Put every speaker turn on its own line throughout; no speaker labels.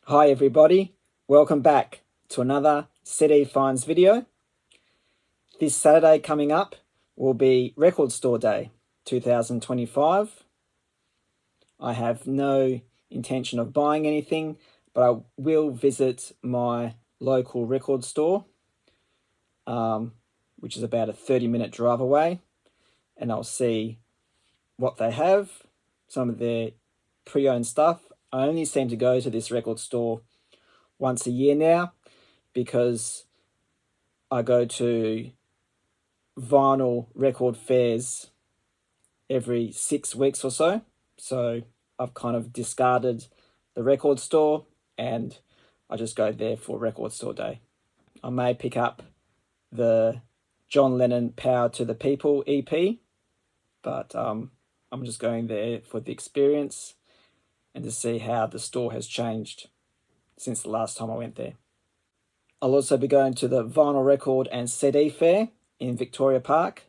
Hi everybody, welcome back to another CD Finds video. This Saturday coming up will be Record Store Day 2025. I have no intention of buying anything, but I will visit my local record store, which is about a 30-minute drive away, and I'll see what they have, some of their pre-owned stuff. I only seem to go to this record store once a year now because I go to vinyl record fairs every 6 weeks or so. So I've kind of discarded the record store and I just go there for Record Store Day. I may pick up the John Lennon Power to the People EP, but I'm just going there for the experience and to see how the store has changed since the last time I went there. I'll also be going to the Vinyl Record and CD Fair in Victoria Park.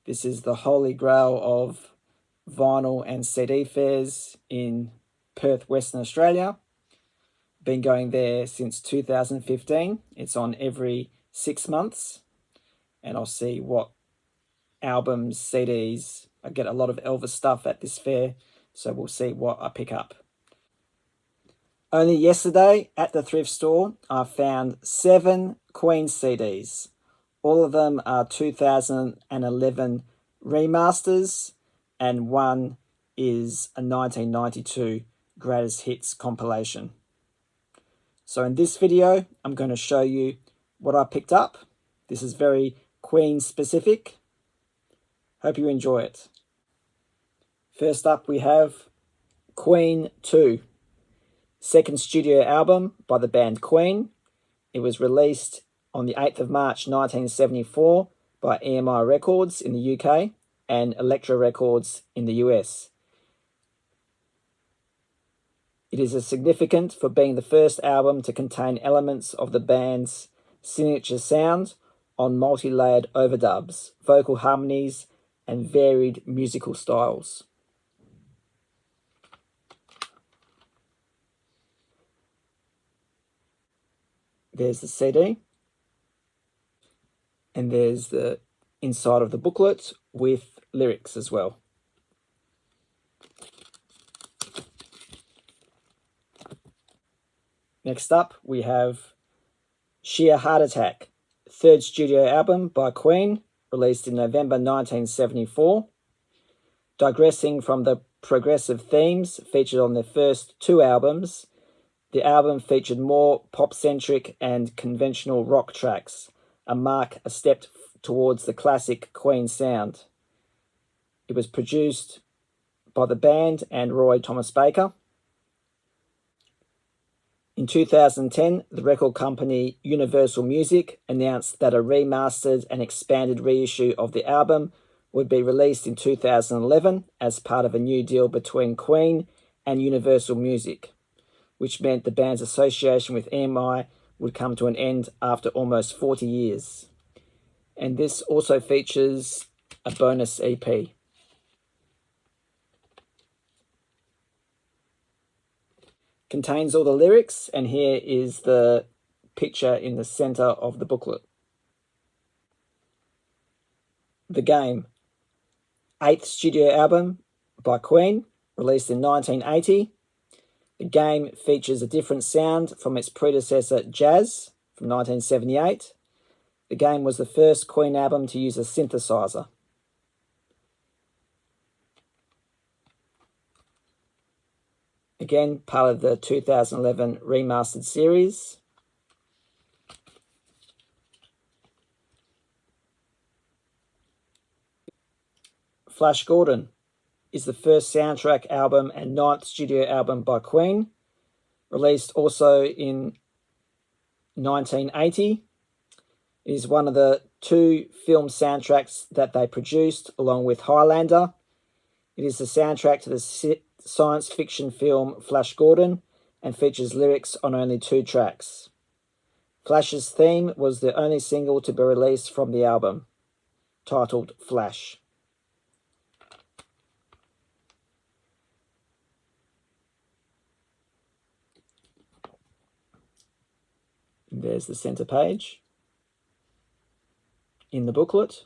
This is the holy grail of vinyl and CD fairs in Perth, Western Australia. Been going there since 2015. It's on every 6 months, and I'll see what albums, CDs. I get a lot of Elvis stuff at this fair, so we'll see what I pick up. Only yesterday at the thrift store, I found 7 Queen CDs. All of them are 2011 remasters, and one is a 1992 Greatest Hits compilation. So in this video, I'm going to show you what I picked up. This is very Queen specific. Hope you enjoy it. First up, we have Queen 2, second studio album by the band Queen. It was released on the 8th of March 1974 by EMI Records in the UK and Elektra Records in the US. It is significant for being the first album to contain elements of the band's signature sound on multi-layered overdubs, vocal harmonies, and varied musical styles. There's the CD, and there's the inside of the booklet with lyrics as well. Next up, we have Sheer Heart Attack, third studio album by Queen, released in November 1974. Digressing from the progressive themes featured on their first 2 albums, the album featured more pop-centric and conventional rock tracks, a step towards the classic Queen sound. It was produced by the band and Roy Thomas Baker. In 2010, the record company Universal Music announced that a remastered and expanded reissue of the album would be released in 2011 as part of a new deal between Queen and Universal Music, which meant the band's association with EMI would come to an end after almost 40 years. And this also features a bonus EP. Contains all the lyrics, and here is the picture in the center of the booklet. The Game, 8th studio album by Queen, released in 1980. The Game features a different sound from its predecessor Jazz from 1978. The Game was the first Queen album to use a synthesizer. Again, part of the 2011 remastered series. Flash Gordon is the first soundtrack album and 9th studio album by Queen, released also in 1980. It is one of the 2 film soundtracks that they produced along with Highlander. It is the soundtrack to the science fiction film Flash Gordon and features lyrics on only 2 tracks. Flash's theme was the only single to be released from the album, titled Flash. There's the center page in the booklet.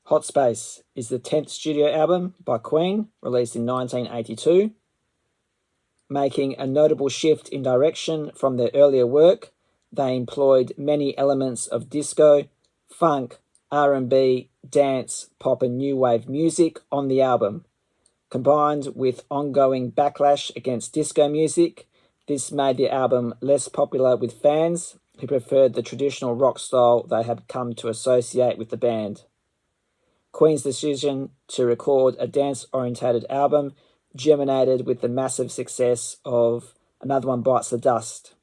Hot Space is the 10th studio album by Queen, released in 1982, making a notable shift in direction from their earlier work. They employed many elements of disco, funk, R&B, dance, pop and new wave music on the album. Combined with ongoing backlash against disco music, this made the album less popular with fans who preferred the traditional rock style they had come to associate with the band. Queen's decision to record a dance-orientated album germinated with the massive success of Another One Bites the Dust.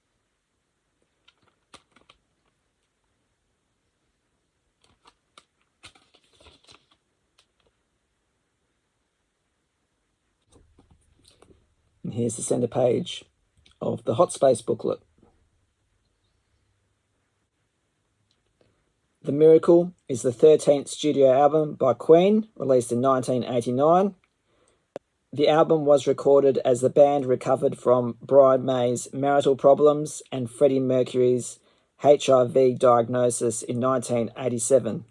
And here's the center page of the Hot Space booklet. The Miracle is the 13th studio album by Queen, released in 1989. The album was recorded as the band recovered from Brian May's marital problems and Freddie Mercury's HIV diagnosis in 1987.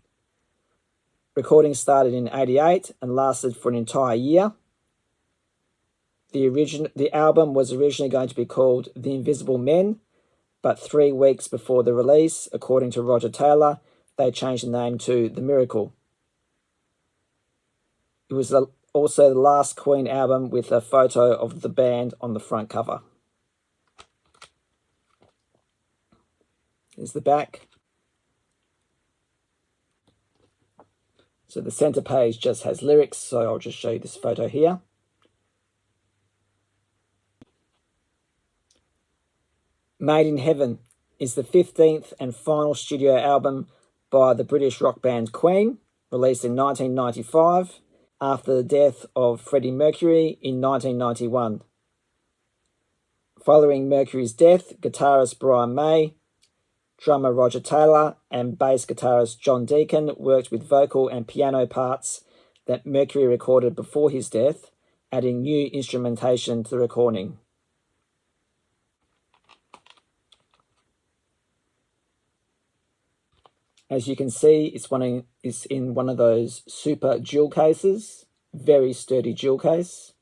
Recording started in 1988 and lasted for an entire year. The album was originally going to be called The Invisible Men, but 3 weeks before the release, according to Roger Taylor, they changed the name to The Miracle. It was also the last Queen album with a photo of the band on the front cover. Here's the back. So the center page just has lyrics, so I'll just show you this photo here. Made in Heaven is the 15th and final studio album by the British rock band Queen, released in 1995 after the death of Freddie Mercury in 1991. Following Mercury's death, guitarist Brian May, drummer Roger Taylor, and bass guitarist John Deacon worked with vocal and piano parts that Mercury recorded before his death, adding new instrumentation to the recording. As you can see, it's in one of those super jewel cases, very sturdy jewel case.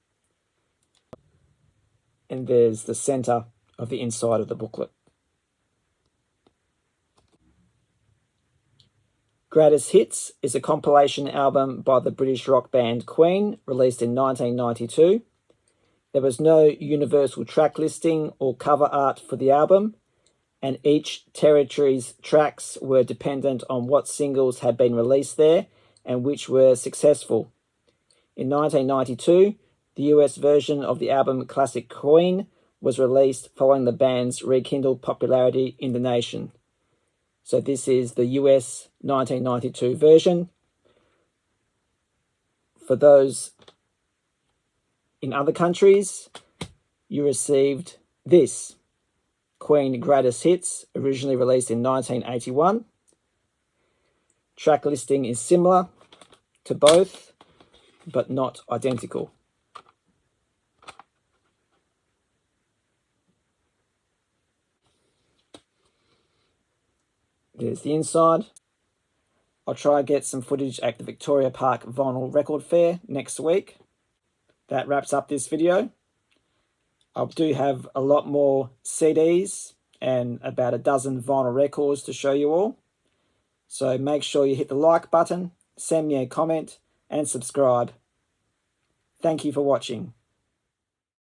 And there's the center of the inside of the booklet. Greatest Hits is a compilation album by the British rock band Queen, released in 1992. There was no universal track listing or cover art for the album, and each territory's tracks were dependent on what singles had been released there and which were successful. In 1992, the US version of the album Classic Queen was released following the band's rekindled popularity in the nation. So this is the US 1992 version. For those in other countries, you received this. Queen Greatest Hits, originally released in 1981. Track listing is similar to both, but not identical. There's the inside. I'll try and get some footage at the Victoria Park Vinyl Record Fair next week. That wraps up this video. I do have a lot more CDs and about a dozen vinyl records to show you all. So make sure you hit the like button, send me a comment and subscribe. Thank you for watching.